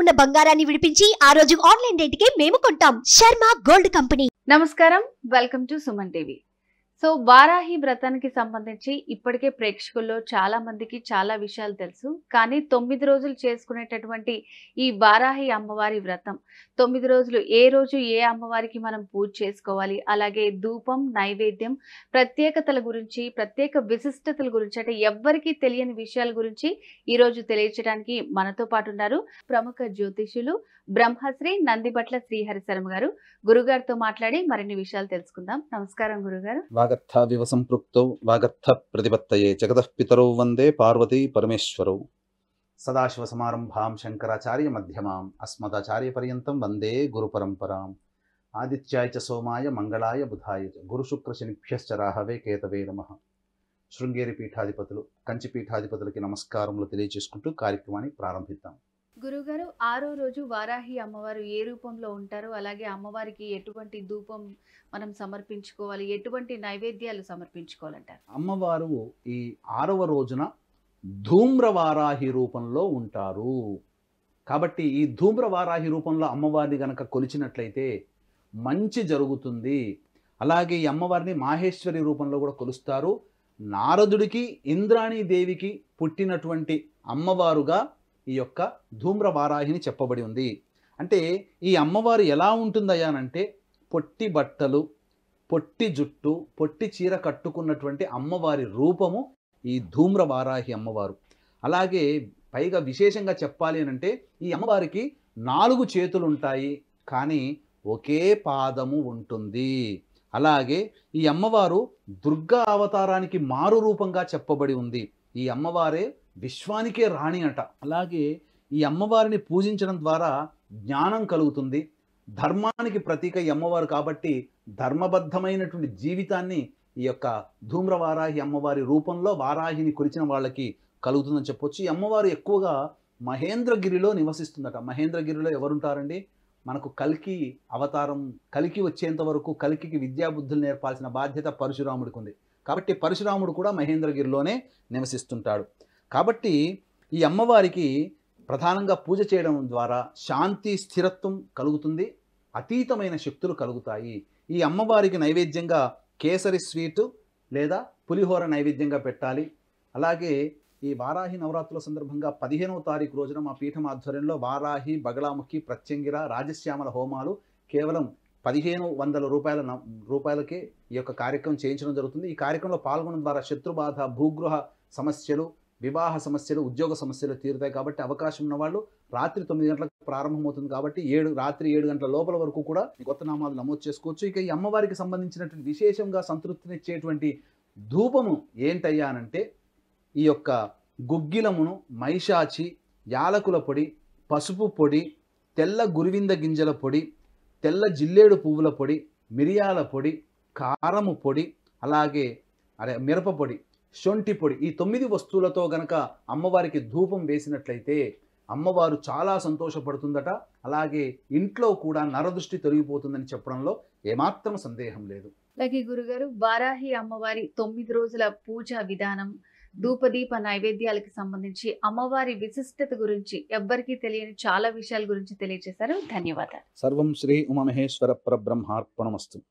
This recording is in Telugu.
ఉన్న బంగారాన్ని విడిపించి ఆ రోజు ఆన్లైన్ రేటుకే మేము కొంటాం. Sharma gold company. నమస్కారం, welcome to Suman TV. So Varahi వ్రతానికి సంబంధించి ఇప్పటికే ప్రేక్షకుల్లో చాలా మందికి చాలా విషయాలు తెలుసు. కానీ 9 రోజులు చేసుకునేటటువంటి ఈ వారాహి అమ్మవారి వ్రతం 9 రోజులు ఏ రోజు ఏ అమ్మవారికి మనం పూజ చేసుకోవాలి, అలాగే ధూపం, నైవేద్యం, ప్రత్యేకతల గురించి, ప్రత్యేక విశిష్టతల గురించి, అంటే ఎవ్వరికీ తెలియని విషయాల గురించి ఈ రోజు తెలియజేయడానికి మనతో పాటు ఉన్నారు ప్రముఖ జ్యోతిషులు బ్రహ్మశ్రీ నందిబట్ల శ్రీహరి శర్మ గారు. గురుగారితో మాట్లాడి మరిన్ని విషయాలు తెలుసుకుందాం. నమస్కారం గురుగారు. వాగర్థావివ సంపృక్తౌ వాగర్థ ప్రతిపత్తయే జగతః పితరౌ వందే పార్వతీ పరమేశ్వరౌ. సదాశివ సమారంభాం శంకరాచార్య మధ్యమాం అస్మదాచార్య పర్యంతం వందే గురు పరంపరాం. ఆదిత్యాయ చ సోమాయ మంగళాయ బుధాయ చ గురు శుక్ర శనిభ్యశ్చ రాహవే కేతవే నమః. శృంగేరి పీఠాధిపతులు, కంచి పీఠాధిపతులకి నమస్కారములు తెలియజేసుకుంటూ కార్యక్రమాన్ని ప్రారంభిద్దాం. గురుగారు, 6వ రోజు వారాహి అమ్మవారు ఏ రూపంలో ఉంటారు, అలాగే అమ్మవారికి ఎటువంటి ధూపం మనం సమర్పించుకోవాలి, ఎటువంటి నైవేద్యాలు సమర్పించుకోవాలంటారు? అమ్మవారు ఈ 6వ రోజున ధూమ్రవారాహి రూపంలో ఉంటారు. కాబట్టి ఈ ధూమ్రవారాహి రూపంలో అమ్మవారిని గనక కొలిచినట్లయితే మంచి జరుగుతుంది. అలాగే ఈ అమ్మవారిని మాహేశ్వరి రూపంలో కూడా కొలుస్తారు. నారదుడికి, ఇంద్రాణీదేవికి పుట్టినటువంటి అమ్మవారుగా ఈ యొక్క ధూమ్రవారాహిని చెప్పబడి ఉంది. అంటే ఈ అమ్మవారు ఎలా ఉంటుందయ్యానంటే పొట్టి బట్టలు, పొట్టి జుట్టు, పొట్టి చీర కట్టుకున్నటువంటి అమ్మవారి రూపము ఈ ధూమ్రవారాహి అమ్మవారు. అలాగే పైగా విశేషంగా చెప్పాలి అంటే ఈ అమ్మవారికి 4 చేతులు ఉంటాయి, కానీ ఒకే పాదము ఉంటుంది. అలాగే ఈ అమ్మవారు దుర్గా అవతారానికి మారు రూపంగా చెప్పబడి ఉంది. ఈ అమ్మవారే విశ్వానికే రాణి అట. అలాగే ఈ అమ్మవారిని పూజించడం ద్వారా జ్ఞానం కలుగుతుంది. ధర్మానికి ప్రతీక ఈ అమ్మవారు కాబట్టి ధర్మబద్ధమైనటువంటి జీవితాన్ని ఈ యొక్క ధూమ్రవారాహి అమ్మవారి రూపంలో వారాహిని కొలిచిన వాళ్ళకి కలుగుతుందని చెప్పొచ్చు. ఈ అమ్మవారు ఎక్కువగా మహేంద్రగిరిలో నివసిస్తుందట. మహేంద్రగిరిలో ఎవరుంటారండి? మనకు కల్కి అవతారం, కల్కి వచ్చేంత వరకు కల్కికి విద్యాబుద్ధులు నేర్పాల్సిన బాధ్యత పరశురాముడికి ఉంది. కాబట్టి పరశురాముడు కూడా మహేంద్రగిరిలోనే నివసిస్తుంటాడు. కాబట్టి ఈ అమ్మవారికి ప్రధానంగా పూజ చేయడం ద్వారా శాంతి, స్థిరత్వం కలుగుతుంది. అతీతమైన శక్తులు కలుగుతాయి. ఈ అమ్మవారికి నైవేద్యంగా కేసరి స్వీటు లేదా పులిహోర నైవేద్యంగా పెట్టాలి. అలాగే ఈ వారాహి నవరాత్రుల సందర్భంగా 15వ తారీఖు రోజున మా పీఠం ఆధ్వర్యంలో వారాహి, బగళాముఖి, ప్రత్యంగిర, రాజశ్యామల హోమాలు కేవలం 1500 రూపాయలకే ఈ యొక్క కార్యక్రమం చేయించడం జరుగుతుంది. ఈ కార్యక్రమంలో పాల్గొనడం ద్వారా శత్రుబాధ, భూగృహ సమస్యలు, వివాహ సమస్యలు, ఉద్యోగ సమస్యలు తీరుతాయి. కాబట్టి అవకాశం ఉన్న వాళ్ళు రాత్రి 9 గంటలకు ప్రారంభమవుతుంది కాబట్టి రాత్రి 7 గంటల లోపల వరకు కూడా కొత్త నామాలు నమోదు చేసుకోవచ్చు. ఇక ఈ అమ్మవారికి సంబంధించినటువంటి విశేషంగా సంతృప్తినిచ్చేటువంటి ధూపము ఏంటయ్యా అనంటే ఈ యొక్క గుగ్గిలమును, మైషాచి, యాలకుల పొడి, పసుపు పొడి, తెల్ల గురివింద గింజల పొడి, తెల్ల జిల్లేడు పువ్వుల పొడి, మిరియాల పొడి, కారము పొడి, అలాగే మిరప పొడి, శొంఠి పొడి, ఈ 9 వస్తువులతో గనక అమ్మవారికి ధూపం వేసినట్లయితే అమ్మవారు చాలా సంతోషపడుతుందట. అలాగే ఇంట్లో కూడా నరదృష్టి తొలగిపోతుందని చెప్పడంలో ఏమాత్రం సందేహం లేదు. అలాగే గురుగారు, వారాహి అమ్మవారి 9 రోజుల పూజా విధానం, ధూపదీప నైవేద్యాలకు సంబంధించి అమ్మవారి విశిష్టత గురించి ఎవ్వరికీ తెలియని చాలా విషయాల గురించి తెలియజేశారు. ధన్యవాదాలు. సర్వం శ్రీ ఉమామహేశ్వర పరబ్రహ్మార్పణమస్తు.